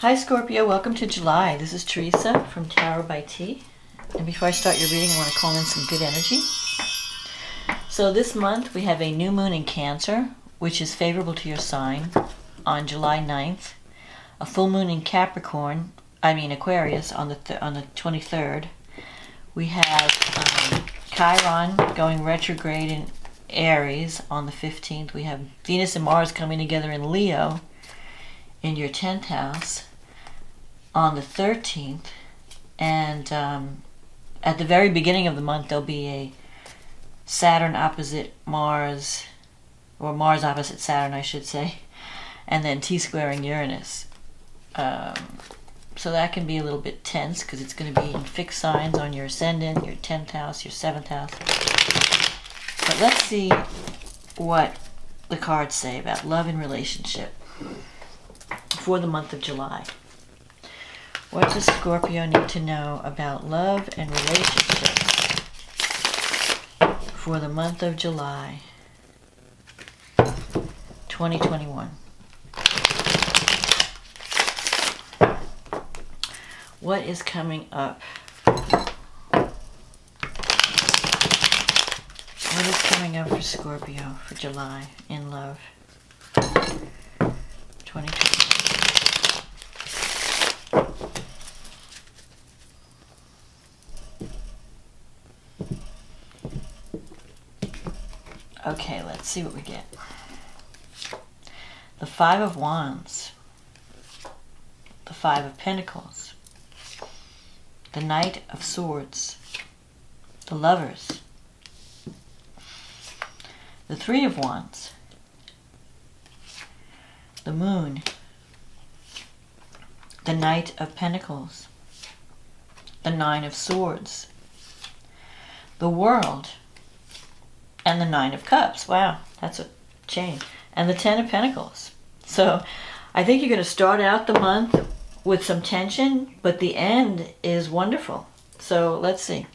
Hi Scorpio, welcome to July. This is Teresa from Tarot by T. And before I start your reading, I want to call in some good energy. So this month we have a new moon in Cancer, which is favorable to your sign on July 9th. A full moon in Aquarius on the 23rd. We have Chiron going retrograde in Aries on the 15th. We have Venus and Mars coming together in Leo in your 10th house on the 13th, and at the very beginning of the month there'll be a Saturn opposite Mars, or Mars opposite Saturn I should say, and then T-squaring Uranus. So that can be a little bit tense because it's going to be in fixed signs on your ascendant, your 10th house, your 7th house. But let's see what the cards say about love and relationship for the month of July. What does Scorpio need to know about love and relationships for the month of July 2021? What is coming up? What is coming up for Scorpio for July in love 2021? Okay, let's see what we get. The Five of Wands, the Five of Pentacles, the Knight of Swords, the Lovers, the Three of Wands, the Moon, the Knight of Pentacles, the Nine of Swords, the World, and the Nine of Cups. Wow, that's a change. And the Ten of Pentacles. So I think you're going to start out the month with some tension, but the end is wonderful. So let's see.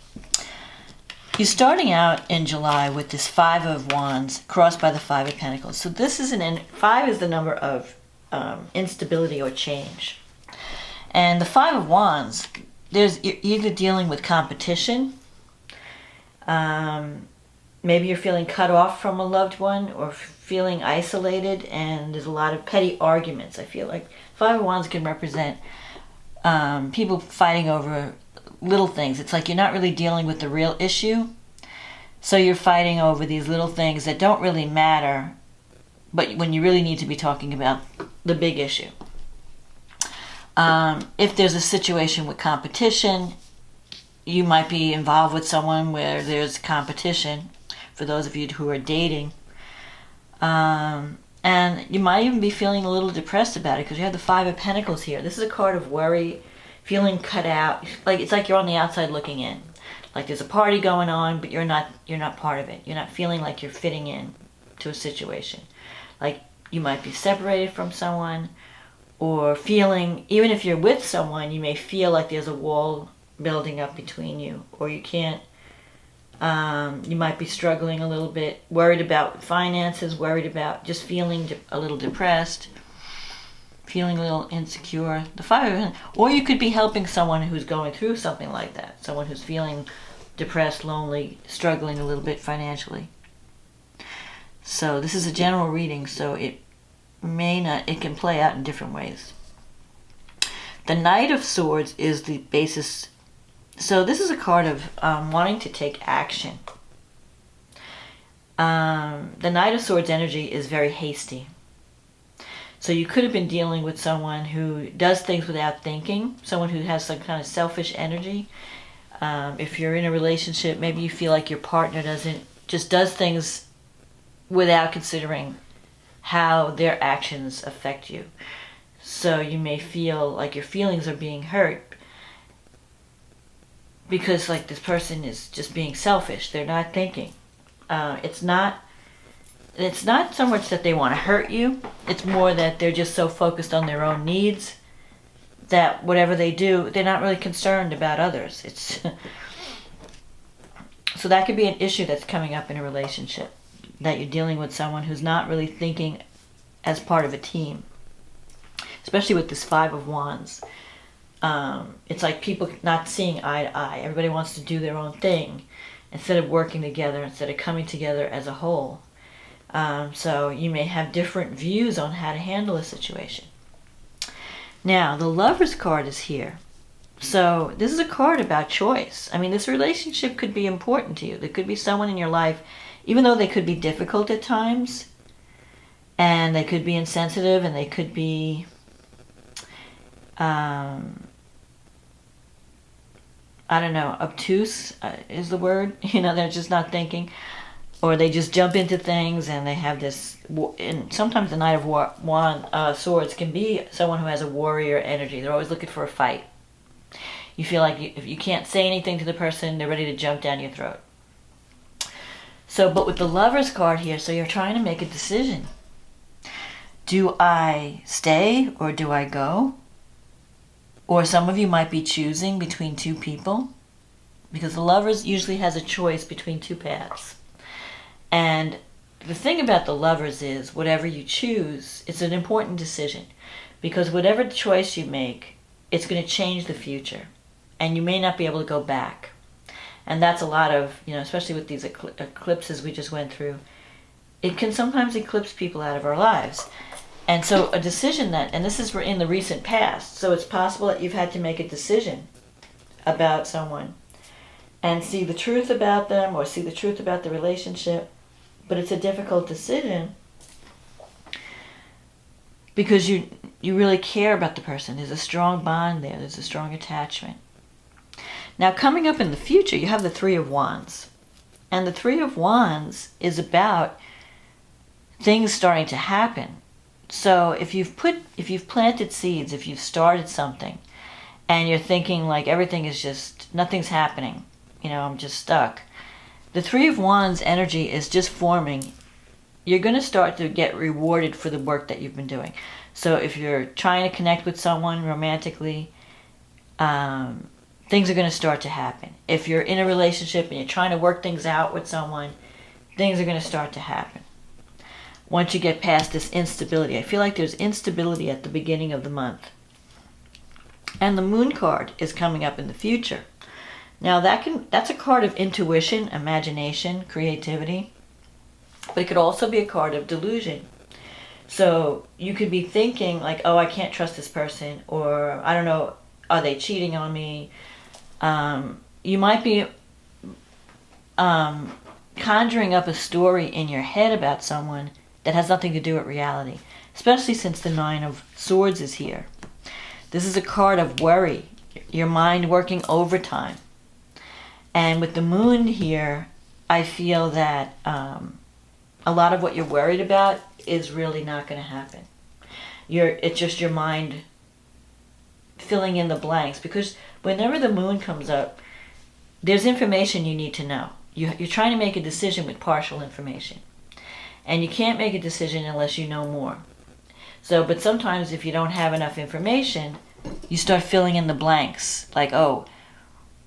You're starting out in July with this Five of Wands crossed by the Five of Pentacles. So this is five is the number of instability or change. And the Five of Wands, you're either dealing with competition, maybe you're feeling cut off from a loved one or feeling isolated, and there's a lot of petty arguments. I feel like Five of Wands can represent people fighting over little things. It's like you're not really dealing with the real issue, so you're fighting over these little things that don't really matter, but when you really need to be talking about the big issue. If there's a situation with competition, you might be involved with someone where there's competition, for those of you who are dating. And you might even be feeling a little depressed about it because you have the Five of Pentacles here. This is a card of worry, feeling cut out. It's like you're on the outside looking in. Like there's a party going on, but you're not part of it. You're not feeling like you're fitting in to a situation. Like you might be separated from someone, or feeling, even if you're with someone, you may feel like there's a wall building up between you, or you can't. You might be struggling a little bit, worried about finances, worried about just feeling a little depressed, feeling a little insecure. Or you could be helping someone who's going through something like that, someone who's feeling depressed, lonely, struggling a little bit financially. So this is a general reading, so it can play out in different ways. The Knight of Swords is the basis. So this is a card of wanting to take action. The Knight of Swords energy is very hasty. So you could have been dealing with someone who does things without thinking, someone who has some kind of selfish energy. If you're in a relationship, maybe you feel like your partner does things without considering how their actions affect you. So you may feel like your feelings are being hurt, because like this person is just being selfish. They're not thinking. It's not so much that they want to hurt you. It's more that they're just so focused on their own needs that whatever they do, they're not really concerned about others. So that could be an issue that's coming up in a relationship, that you're dealing with someone who's not really thinking as part of a team. especially with this Five of Wands. It's like people not seeing eye to eye. Everybody wants to do their own thing instead of working together, instead of coming together as a whole. So you may have different views on how to handle a situation. Now, the Lover's card is here. So this is a card about choice. I mean, this relationship could be important to you. There could be someone in your life, even though they could be difficult at times, and they could be insensitive, and they could be, I don't know, obtuse is the word. You know, they're just not thinking. Or they just jump into things, and they have this, and sometimes the Knight of Swords can be someone who has a warrior energy. They're always looking for a fight. You feel like if you can't say anything to the person, they're ready to jump down your throat. So, but with the Lover's card here, so you're trying to make a decision. Do I stay or do I go? Or some of you might be choosing between two people, because the Lovers usually has a choice between two paths. And the thing about the Lovers is, whatever you choose, it's an important decision, because whatever choice you make, it's going to change the future, and you may not be able to go back. And that's a lot of, you know, especially with these eclipses we just went through, it can sometimes eclipse people out of our lives. And so a decision that, and this is in the recent past, so it's possible that you've had to make a decision about someone and see the truth about them or see the truth about the relationship, but it's a difficult decision because you really care about the person. There's a strong bond there. There's a strong attachment. Now, coming up in the future, you have the Three of Wands. And the Three of Wands is about things starting to happen. So if you've planted seeds, if you've started something, and you're thinking like everything is just, nothing's happening, you know, I'm just stuck. The Three of Wands energy is just forming. You're going to start to get rewarded for the work that you've been doing. So if you're trying to connect with someone romantically, things are going to start to happen. If you're in a relationship and you're trying to work things out with someone, things are going to start to happen. Once you get past this instability, I feel like there's instability at the beginning of the month. And the Moon card is coming up in the future. Now that's a card of intuition, imagination, creativity, but it could also be a card of delusion. So you could be thinking like, oh, I can't trust this person, or I don't know, are they cheating on me? You might be conjuring up a story in your head about someone that has nothing to do with reality, especially since the Nine of Swords is here. This is a card of worry, your mind working overtime. And with the Moon here, I feel that a lot of what you're worried about is really not going to happen. It's just your mind filling in the blanks, because whenever the Moon comes up, there's information you need to know. You're trying to make a decision with partial information. And you can't make a decision unless you know more. So, but sometimes if you don't have enough information, you start filling in the blanks. Like, oh,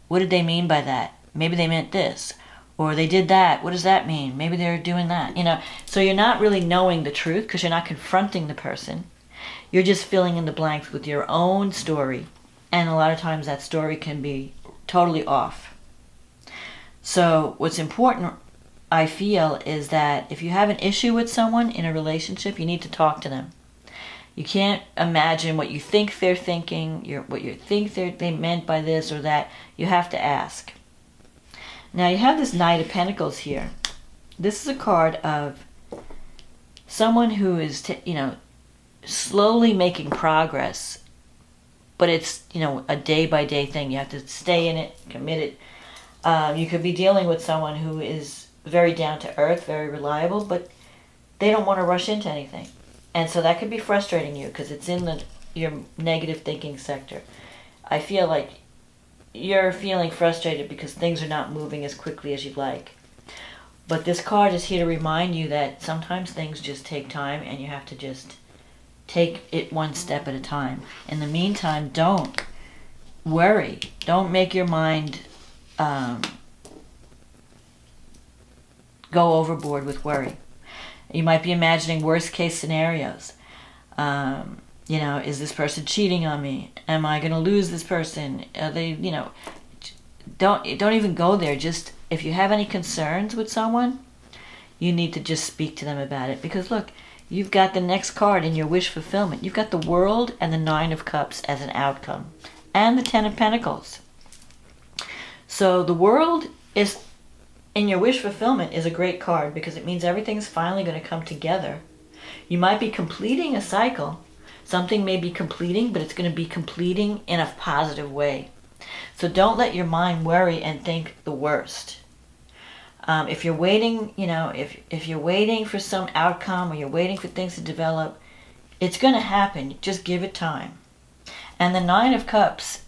what did they mean by that? Maybe they meant this. Or they did that. What does that mean? Maybe they're doing that. You know, so you're not really knowing the truth because you're not confronting the person. You're just filling in the blanks with your own story. And a lot of times that story can be totally off. So what's important, I feel, is that if you have an issue with someone in a relationship, you need to talk to them. You can't imagine what you think they're thinking, what you think they meant by this or that. You have to ask. Now you have this Knight of Pentacles here. This is a card of someone who is, slowly making progress, but it's, a day-by-day thing. You have to stay in it, commit it. You could be dealing with someone who is very down-to-earth, very reliable, but they don't want to rush into anything. And so that could be frustrating you because it's in your negative thinking sector. I feel like you're feeling frustrated because things are not moving as quickly as you'd like. But this card is here to remind you that sometimes things just take time and you have to just take it one step at a time. In the meantime, don't worry. Don't make your mind go overboard with worry. You might be imagining worst case scenarios. Is this person cheating on me? Am I going to lose this person? Are they, don't even go there. Just, if you have any concerns with someone, you need to just speak to them about it. Because look, you've got the next card in your wish fulfillment. You've got the World and the Nine of Cups as an outcome. And the Ten of Pentacles. So the World is, in your wish fulfillment, is a great card because it means everything's finally going to come together. You might be completing a cycle. Something may be completing, but it's going to be completing in a positive way. So don't let your mind worry and think the worst. If you're waiting, if you're waiting for some outcome or you're waiting for things to develop, it's going to happen. Just give it time. And the Nine of Cups,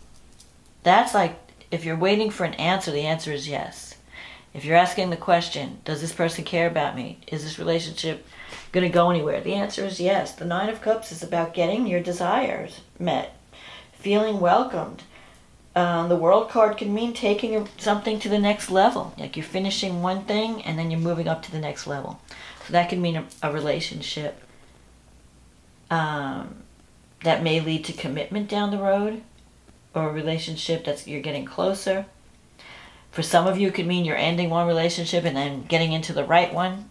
that's like, if you're waiting for an answer, the answer is yes. If you're asking the question, does this person care about me? Is this relationship going to go anywhere? The answer is yes. The Nine of Cups is about getting your desires met, feeling welcomed. The World card can mean taking something to the next level. Like you're finishing one thing and then you're moving up to the next level. So that can mean a relationship that may lead to commitment down the road, or a relationship that's you're getting closer. For some of you, it could mean you're ending one relationship and then getting into the right one.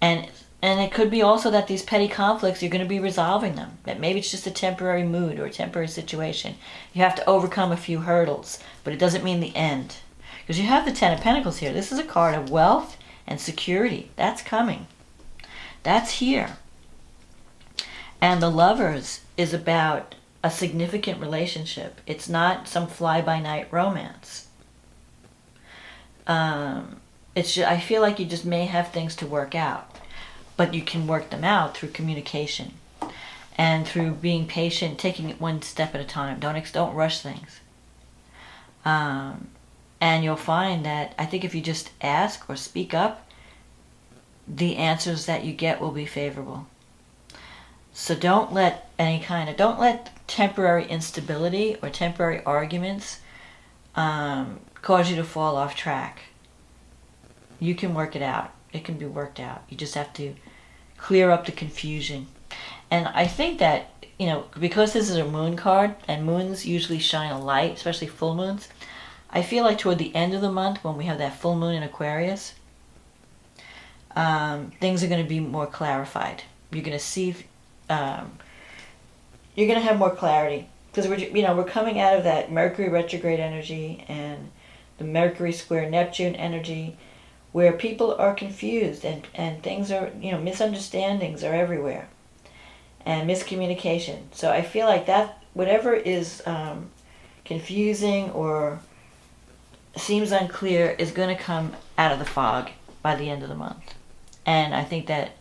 And it could be also that these petty conflicts, you're going to be resolving them. That maybe it's just a temporary mood or a temporary situation. You have to overcome a few hurdles, but it doesn't mean the end. Because you have the Ten of Pentacles here. This is a card of wealth and security. That's coming. That's here. And the Lovers is about a significant relationship. It's not some fly-by-night romance. I feel like you just may have things to work out, but you can work them out through communication and through being patient, taking it one step at a time. Don't rush things. And you'll find that, I think if you just ask or speak up, the answers that you get will be favorable. So don't let temporary instability or temporary arguments cause you to fall off track. You can work it out. It can be worked out. You just have to clear up the confusion. And I think that, because this is a moon card, and moons usually shine a light, especially full moons, I feel like toward the end of the month, when we have that full moon in Aquarius, things are going to be more clarified. You're going to see... you're going to have more clarity, because we're coming out of that Mercury retrograde energy and the Mercury square Neptune energy, where people are confused and things are, misunderstandings are everywhere and miscommunication. So I feel like that whatever is confusing or seems unclear is going to come out of the fog by the end of the month. And I think that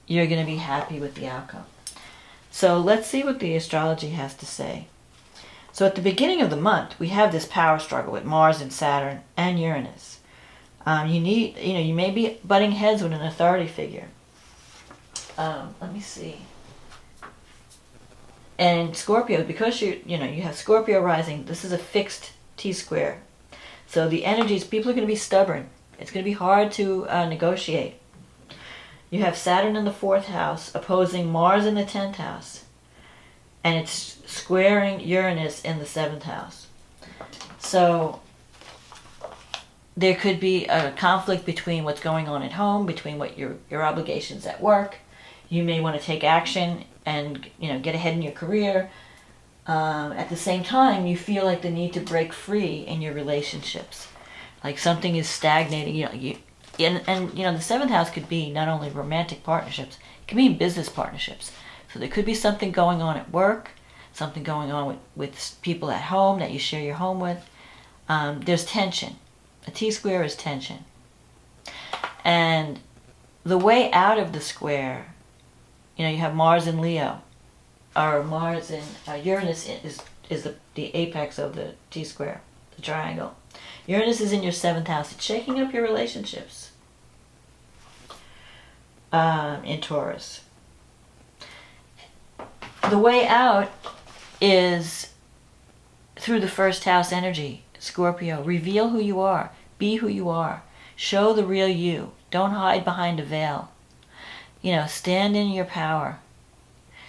you're going to be happy with the outcome. So let's see what the astrology has to say. So at the beginning of the month, we have this power struggle with Mars and Saturn and Uranus. You may be butting heads with an authority figure. Let me see. And Scorpio, because you have Scorpio rising, this is a fixed T-square. So the energies, people are going to be stubborn. It's going to be hard to negotiate. You have Saturn in the 4th house opposing Mars in the 10th house. And it's squaring Uranus in the 7th house. So there could be a conflict between what's going on at home, between what your obligations at work. You may want to take action and get ahead in your career. At the same time, you feel like the need to break free in your relationships. Like something is stagnating. The 7th house could be not only romantic partnerships, it can be business partnerships. So there could be something going on at work, something going on with people at home that you share your home with. There's tension. A T-square is tension. And the way out of the square, you have Mars in Leo, or Mars in Uranus is the apex of the T-square, the triangle. Uranus is in your 7th house. It's shaking up your relationships in Taurus. The way out is through the 1st house energy, Scorpio. Reveal who you are. Be who you are. Show the real you. Don't hide behind a veil. Stand in your power.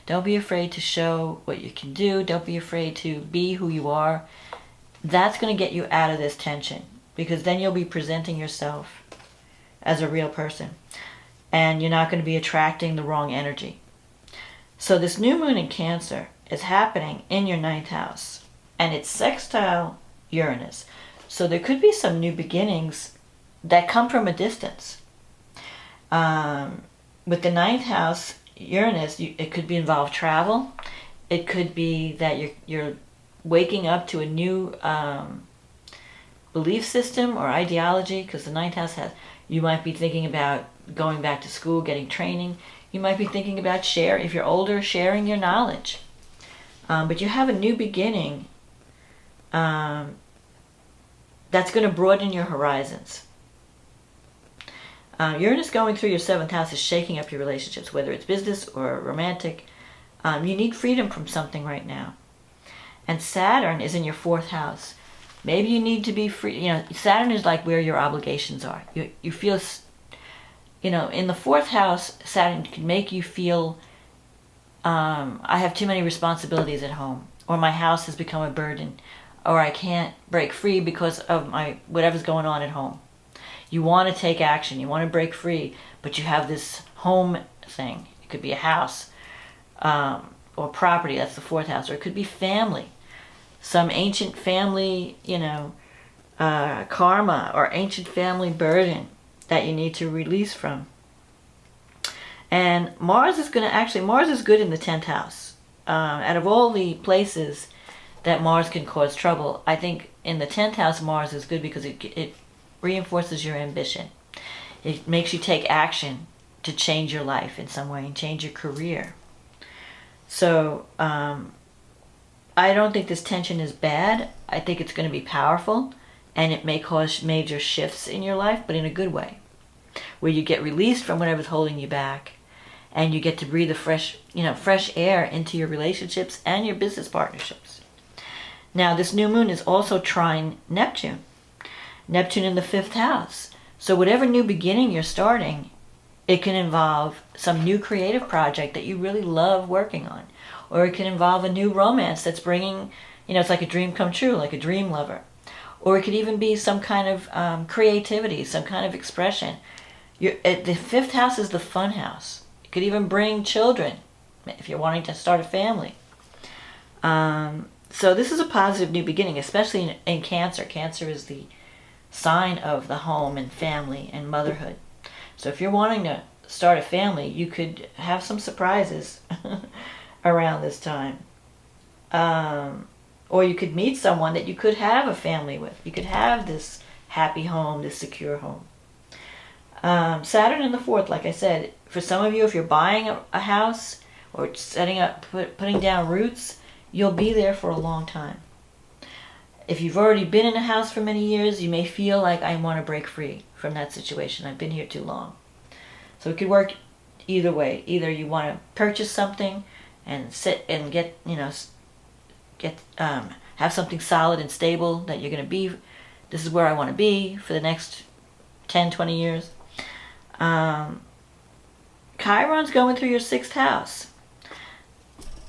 Don't be afraid to show what you can do. Don't be afraid to be who you are. That's going to get you out of this tension, because then you'll be presenting yourself as a real person, and you're not going to be attracting the wrong energy. So this new moon in Cancer is happening in your 9th house, and it's sextile Uranus. So there could be some new beginnings that come from a distance. With the 9th house Uranus, it could be involved travel. It could be that you're waking up to a new belief system or ideology, because the 9th house you might be thinking about going back to school, getting training. You might be thinking about if you're older, sharing your knowledge. But you have a new beginning that's going to broaden your horizons. Uranus going through your 7th house is shaking up your relationships, whether it's business or romantic. You need freedom from something right now. And Saturn is in your 4th house. Maybe you need to be free. Saturn is like where your obligations are. You feel, in the 4th house, Saturn can make you feel, I have too many responsibilities at home, or my house has become a burden, or I can't break free because of whatever's going on at home. You want to take action. You want to break free, but you have this home thing. It could be a house or property. That's the 4th house. Or it could be family. Some ancient family, karma or ancient family burden that you need to release from. And Mars is good in the 10th house. Out of all the places that Mars can cause trouble, I think in the 10th house Mars is good because it reinforces your ambition. It makes you take action to change your life in some way and change your career. So I don't think this tension is bad. I think it's going to be powerful, and it may cause major shifts in your life, but in a good way, where you get released from whatever's holding you back, and you get to breathe a fresh air into your relationships and your business partnerships. Now, this new moon is also trine Neptune in the 5th house. So whatever new beginning you're starting, it can involve some new creative project that you really love working on. Or it can involve a new romance that's bringing, it's like a dream come true, like a dream lover. Or it could even be some kind of creativity, some kind of expression. The 5th house is the fun house. It could even bring children if you're wanting to start a family. So this is a positive new beginning, especially in Cancer. Cancer is the sign of the home and family and motherhood. So if you're wanting to start a family, you could have some surprises around this time. Or you could meet someone that you could have a family with. You could have this happy home, this secure home. Saturn in the 4th, like I said, for some of you, if you're buying a house or setting up, putting down roots, you'll be there for a long time. If you've already been in a house for many years, you may feel like I want to break free from that situation. I've been here too long. So it could work either way. Either you want to purchase something and sit and have something solid and stable that you're going to be. This is where I want to be for the next 10, 20 years. Chiron's going through your 6th house.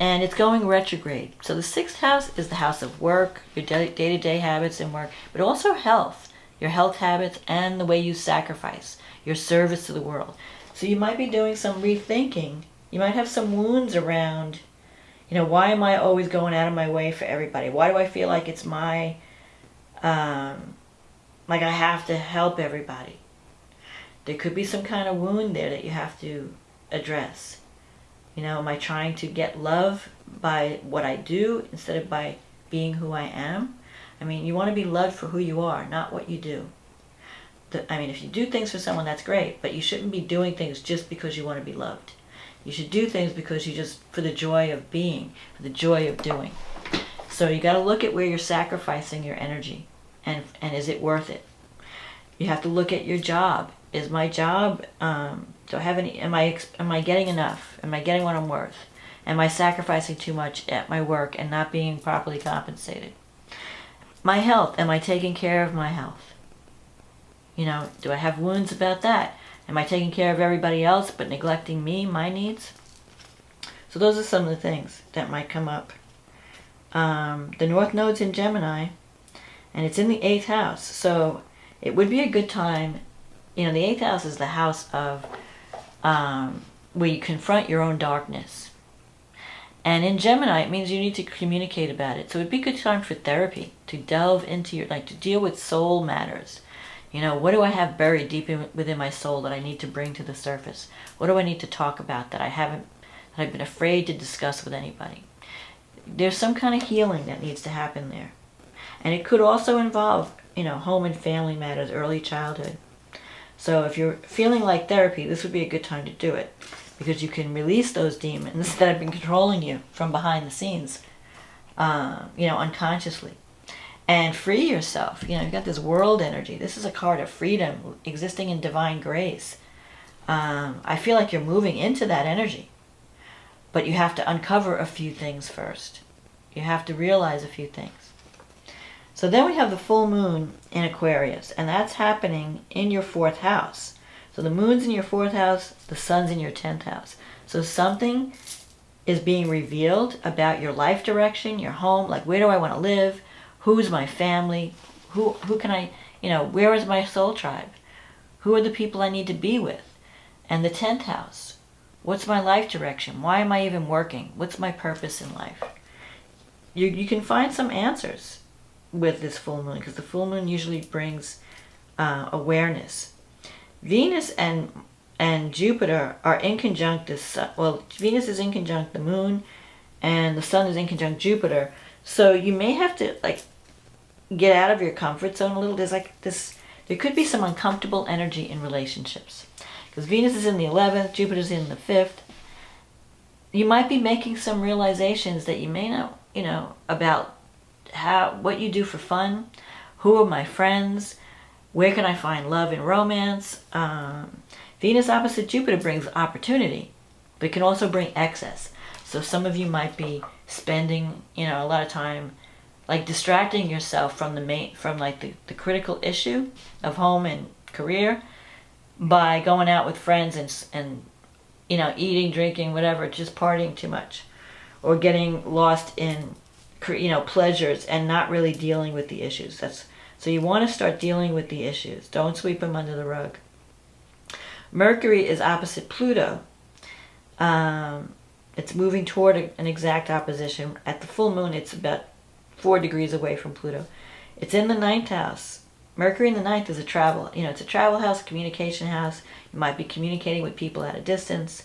And it's going retrograde. So the 6th house is the house of work, your day-to-day habits and work, but also health, your health habits and the way you sacrifice, your service to the world. So you might be doing some rethinking. You might have some wounds around, why am I always going out of my way for everybody? Why do I feel like it's like I have to help everybody? There could be some kind of wound there that you have to address. Am I trying to get love by what I do instead of by being who I am? You want to be loved for who you are, not what you do. If you do things for someone, that's great, but you shouldn't be doing things just because you want to be loved. You should do things because for the joy of being, for the joy of doing. So you got to look at where you're sacrificing your energy, and is it worth it? You have to look at your job. Is my job, do I have any, am I getting enough? Am I getting what I'm worth? Am I sacrificing too much at my work and not being properly compensated? My health, am I taking care of my health? Do I have wounds about that? Am I taking care of everybody else but neglecting me, my needs? So those are some of the things that might come up. The North Node's in Gemini, and it's in the 8th house. So it would be a good time. The 8th house is the house of where you confront your own darkness. And in Gemini, it means you need to communicate about it. So it'd be a good time for therapy, to delve into to deal with soul matters. What do I have buried deep within my soul that I need to bring to the surface? What do I need to talk about that I've been afraid to discuss with anybody? There's some kind of healing that needs to happen there. And it could also involve, home and family matters, early childhood. So if you're feeling like therapy, this would be a good time to do it, because you can release those demons that have been controlling you from behind the scenes, unconsciously, and free yourself. You've got this world energy. This is a card of freedom, existing in divine grace. I feel like you're moving into that energy, but you have to uncover a few things first. You have to realize a few things. So then we have the full moon in Aquarius, and that's happening in your 4th house. So the moon's in your 4th house, the sun's in your 10th house. So something is being revealed about your life direction, your home, like where do I want to live, who's my family, who can I, where is my soul tribe, who are the people I need to be with, and the 10th house. What's my life direction? Why am I even working? What's my purpose in life? You can find some answers with this full moon, because the full moon usually brings awareness. Venus and Jupiter are in conjunct the sun. Well, Venus is in conjunct the moon, and the sun is in conjunct Jupiter. So you may have to get out of your comfort zone a little. There could be some uncomfortable energy in relationships, because Venus is in the 11th, Jupiter's in the 5th. You might be making some realizations that you may not, about what you do for fun, who are my friends, where can I find love and romance. Venus opposite Jupiter brings opportunity, but it can also bring excess. So some of you might be spending, a lot of time distracting yourself from the critical issue of home and career by going out with friends and eating, drinking, whatever, just partying too much, or getting lost in pleasures and not really dealing with the issues. So you want to start dealing with the issues. Don't sweep them under the rug. Mercury is opposite Pluto. It's moving toward an exact opposition. At the full moon, it's about 4 degrees away from Pluto. It's in the 9th house. Mercury in the 9th is a travel. It's a travel house, communication house. You might be communicating with people at a distance.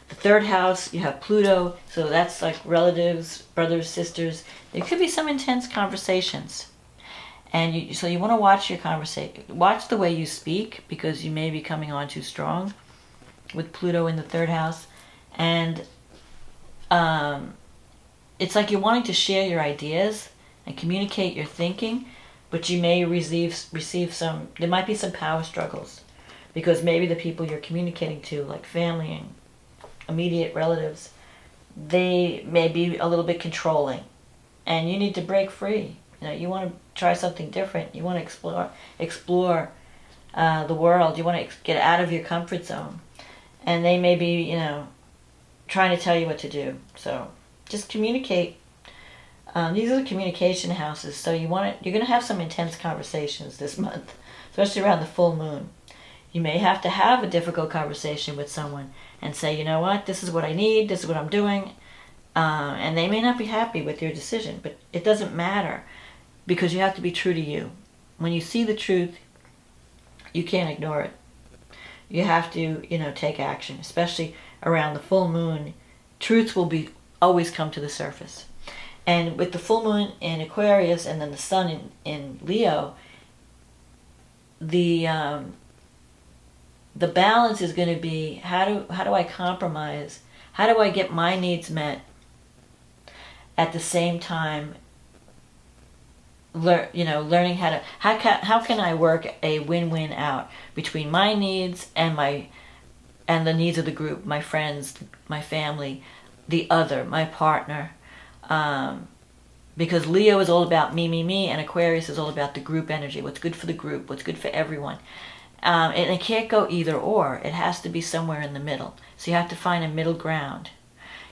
The 3rd house, you have Pluto, so that's like relatives, brothers, sisters. There could be some intense conversations. And so you want to watch your conversation. Watch the way you speak, because you may be coming on too strong with Pluto in the 3rd house. And it's like you're wanting to share your ideas and communicate your thinking, but you may receive some, there might be some power struggles, because maybe the people you're communicating to, like family and immediate relatives, they may be a little bit controlling, and you need to break free. You want to try something different. You want to explore the world. You want to get out of your comfort zone, and they may be, trying to tell you what to do. So just communicate. These are the communication houses, so you're going to have some intense conversations this month, especially around the full moon. You may have to have a difficult conversation with someone and say, you know what, this is what I need, this is what I'm doing, and they may not be happy with your decision, but it doesn't matter, because you have to be true to you. When you see the truth, you can't ignore it. You have to, take action, especially around the full moon. Truths will always come to the surface. And with the full moon in Aquarius and then the sun in Leo, the balance is going to be, how do I compromise? How do I get my needs met at the same time? Learning how can I work a win-win out between my needs and the needs of the group, my friends, my family, the other, my partner. Because Leo is all about me, and Aquarius is all about the group energy, what's good for the group, what's good for everyone. And it can't go either or. It has to be somewhere in the middle. So you have to find a middle ground.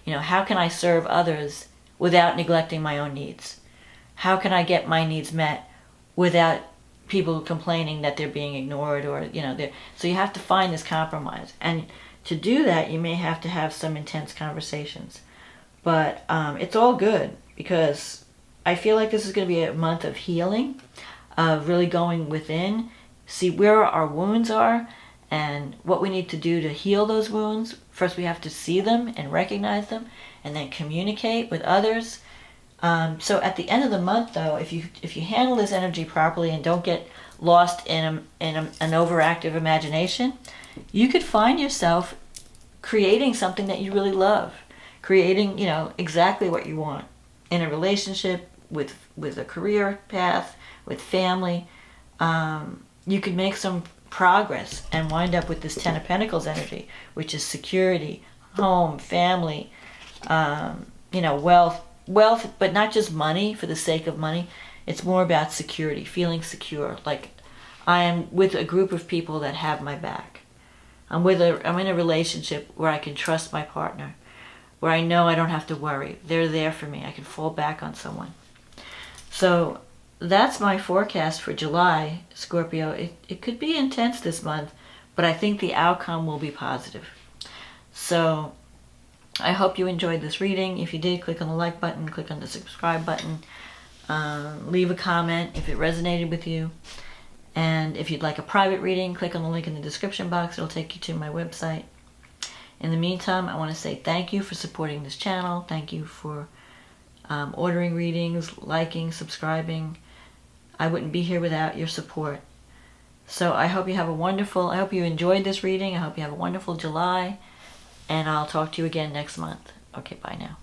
how can I serve others without neglecting my own needs? How can I get my needs met without people complaining that they're being ignored, or so you have to find this compromise. And to do that, you may have to have some intense conversations. But it's all good, because I feel like this is going to be a month of healing, of really going within, see where our wounds are and what we need to do to heal those wounds. First, we have to see them and recognize them, and then communicate with others. So at the end of the month, though, if you handle this energy properly and don't get lost in an overactive imagination, you could find yourself creating something that you really love, creating exactly what you want in a relationship, with a career path, with family. You could make some progress and wind up with this Ten of Pentacles energy, which is security, home, family, wealth, but not just money for the sake of money. It's more about security, feeling secure. Like, I am with a group of people that have my back. I'm in a relationship where I can trust my partner, where I know I don't have to worry. They're there for me. I can fall back on someone. So that's my forecast for July, Scorpio. It could be intense this month, but I think the outcome will be positive. So I hope you enjoyed this reading. If you did, click on the like button, click on the subscribe button, leave a comment if it resonated with you. And if you'd like a private reading, click on the link in the description box. It'll take you to my website. In the meantime, I want to say thank you for supporting this channel. Thank you for ordering readings, liking, subscribing. I wouldn't be here without your support. So I hope you enjoyed this reading. I hope you have a wonderful July. And I'll talk to you again next month. Okay, bye now.